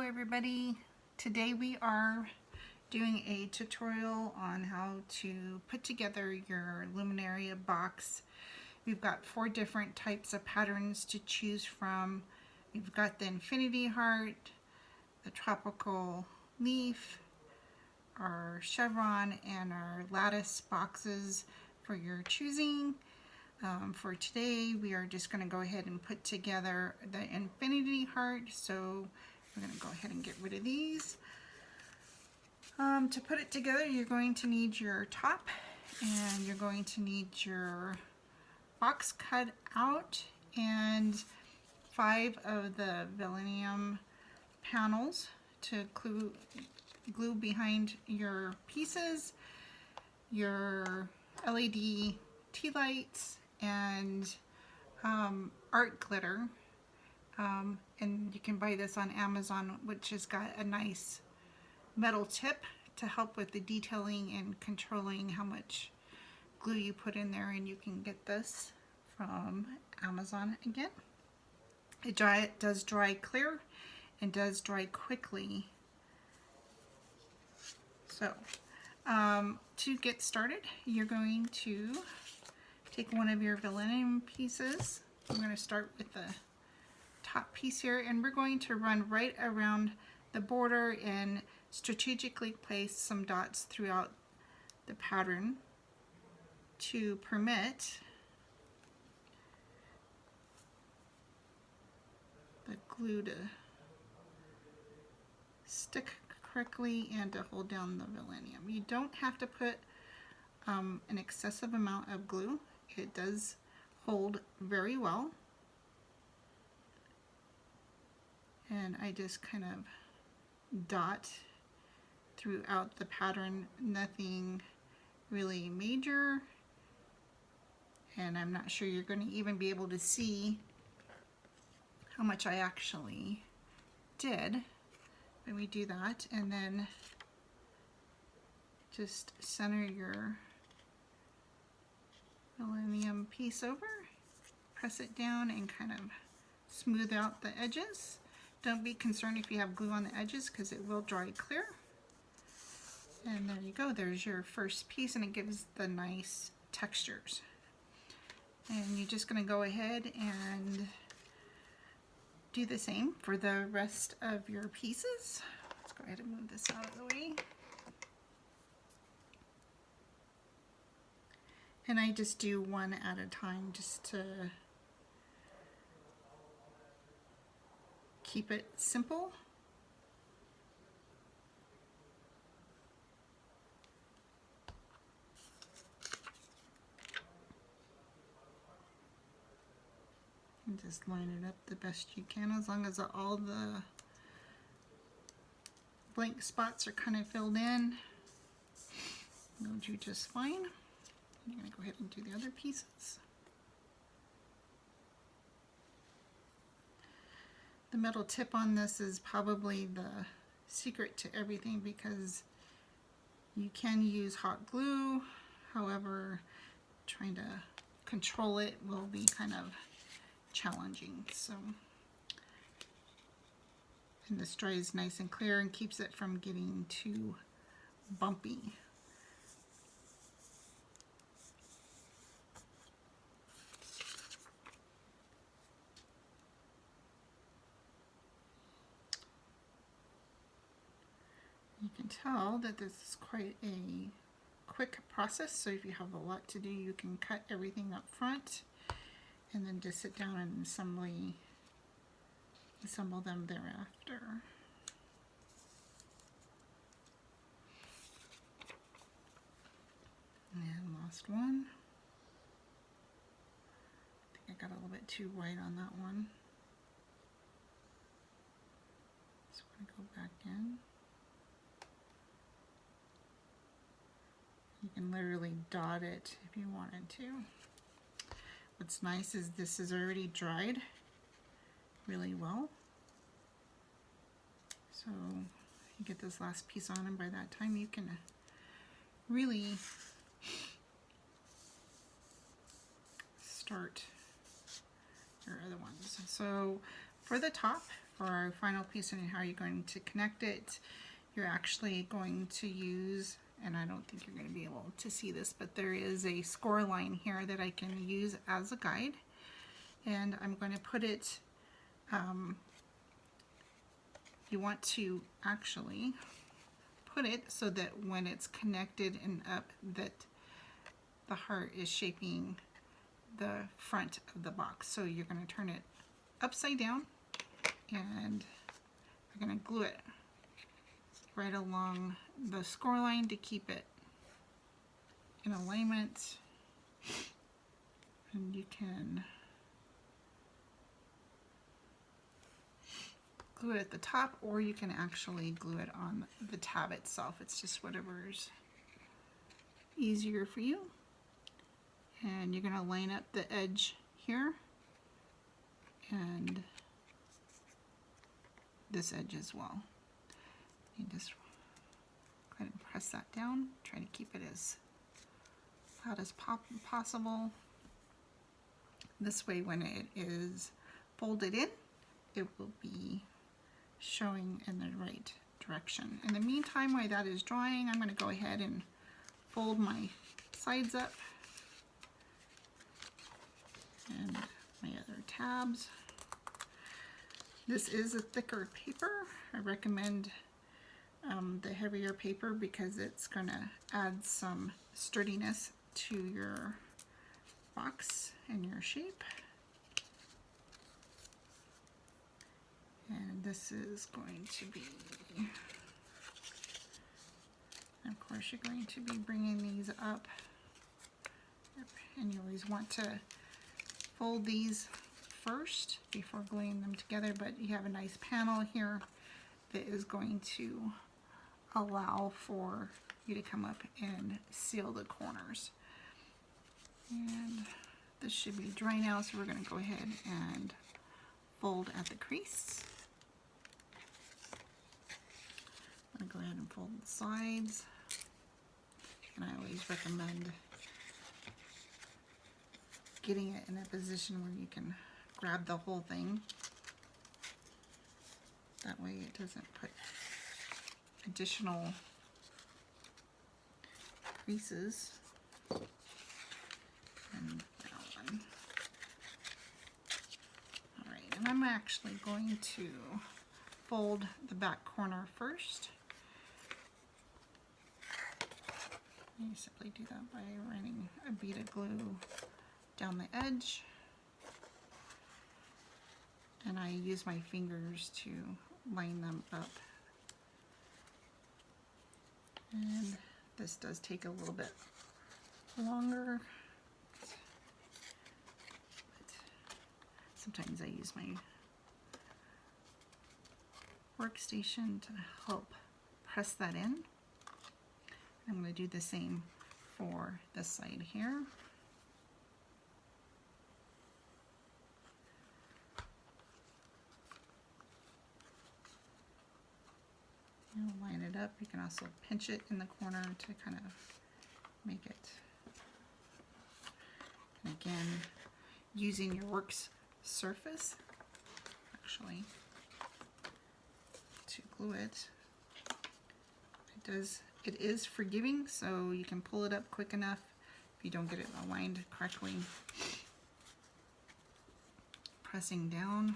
everybody. Today we are doing a tutorial on how to put together your Luminary box. We've got 4 different types of patterns to choose from. We've got the infinity heart, the tropical leaf, our chevron, and our lattice boxes for your choosing. For today, we are just going to go ahead and put together the infinity heart. So we're going to go ahead and get rid of these. To put it together, you're going to need your top, and you're going to need your box cut out, and 5 of the Vellinium panels to glue behind your pieces, your LED tea lights, and art glitter. And you can buy this on Amazon, which has got a nice metal tip to help with the detailing and controlling how much glue you put in there, and you can get this from Amazon again. It does dry clear and does dry quickly. So to get started, you're going to take one of your Vellinium pieces. I'm going to start with the top piece here, and we're going to run right around the border and strategically place some dots throughout the pattern to permit the glue to stick correctly and to hold down the Vellinium. You don't have to put an excessive amount of glue. It does hold very well. And I just kind of dot throughout the pattern, nothing really major. And I'm not sure you're going to even be able to see how much I actually did when we do that. And then just center your Vellinium piece over, press it down, and kind of smooth out the edges. Don't be concerned if you have glue on the edges, because it will dry clear. And there you go, there's your first piece, and it gives the nice textures. And you're just going to go ahead and do the same for the rest of your pieces. Let's go ahead and move this out of the way. And I just do one at a time just to keep it simple. And just line it up the best you can, as long as all the blank spots are kind of filled in. You'll do just fine. I'm going to go ahead and do the other pieces. The metal tip on this is probably the secret to everything, because you can use hot glue. However, trying to control it will be kind of challenging. So, and this dries nice and clear and keeps it from getting too bumpy. You can tell that this is quite a quick process, so if you have a lot to do, you can cut everything up front and then just sit down and assemble them thereafter. And last one. I think I got a little bit too white on that one. So I'm going to go back in. You can literally dot it if you wanted to. What's nice is this is already dried really well. So you get this last piece on, and by that time you can really start your other ones. So for the top, for our final piece and how you're going to connect it, you're actually going to use, and I don't think you're going to be able to see this, but there is a score line here that I can use as a guide, and I'm going to put it, you want to actually put it so that when it's connected and up, that the heart is shaping the front of the box. So you're going to turn it upside down and you're going to glue it right along the score line to keep it in alignment. And you can glue it at the top, or you can actually glue it on the tab itself. It's just whatever's easier for you. And you're going to line up the edge here and this edge as well. You just go ahead and press that down. Try to keep it as flat as possible. This way, when it is folded in, it will be showing in the right direction. In the meantime, while that is drying, I'm going to go ahead and fold my sides up and my other tabs. This is a thicker paper. I recommend the heavier paper because it's going to add some sturdiness to your box and your shape. And this is going to be, of course, you're going to be bringing these up, and you always want to fold these first before gluing them together, but you have a nice panel here that is going to allow for you to come up and seal the corners. And this should be dry now, so we're going to go ahead and fold at the crease. I'm going to go ahead and fold the sides, and I always recommend getting it in a position where you can grab the whole thing. That way it doesn't put additional creases. And that one. Alright, and I'm actually going to fold the back corner first. You simply do that by running a bead of glue down the edge, and I use my fingers to line them up. And this does take a little bit longer, but sometimes I use my workstation to help press that in. I'm going to do the same for this side here. You line it up. You can also pinch it in the corner to kind of make it. And again, using your work's surface, actually, to glue it. It is forgiving, so you can pull it up quick enough if you don't get it aligned correctly. Pressing down,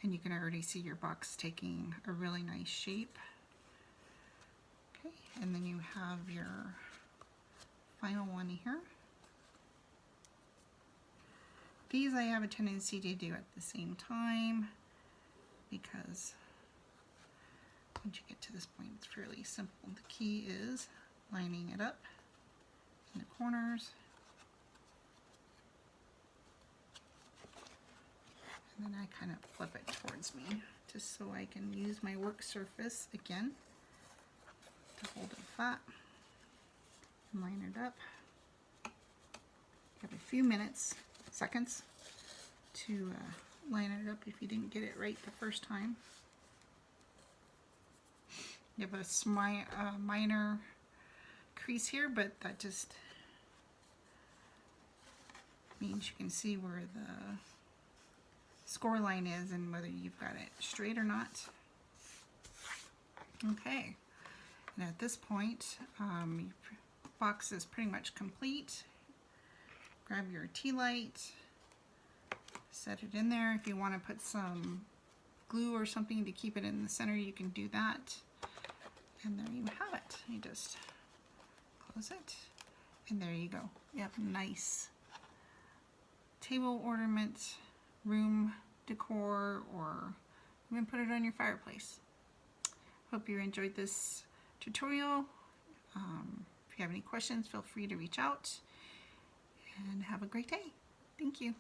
and you can already see your box taking a really nice shape. Okay, and then you have your final one here. These I have a tendency to do at the same time because once you get to this point, it's fairly simple. The key is lining it up in the corners, and then I kind of flip it towards me just so I can use my work surface again to hold it flat and line it up. You have a few seconds to line it up if you didn't get it right the first time. You have a minor crease here, but that just means you can see where score line is and whether you've got it straight or not. Okay, and at this point, your box is pretty much complete. Grab your tea light, set it in there. If you want to put some glue or something to keep it in the center, you can do that. And there you have it. You just close it, and there you go. You have nice table ornament, room decor, or even put it on your fireplace. Hope you enjoyed this tutorial. If you have any questions, feel free to reach out, and have a great day. Thank you.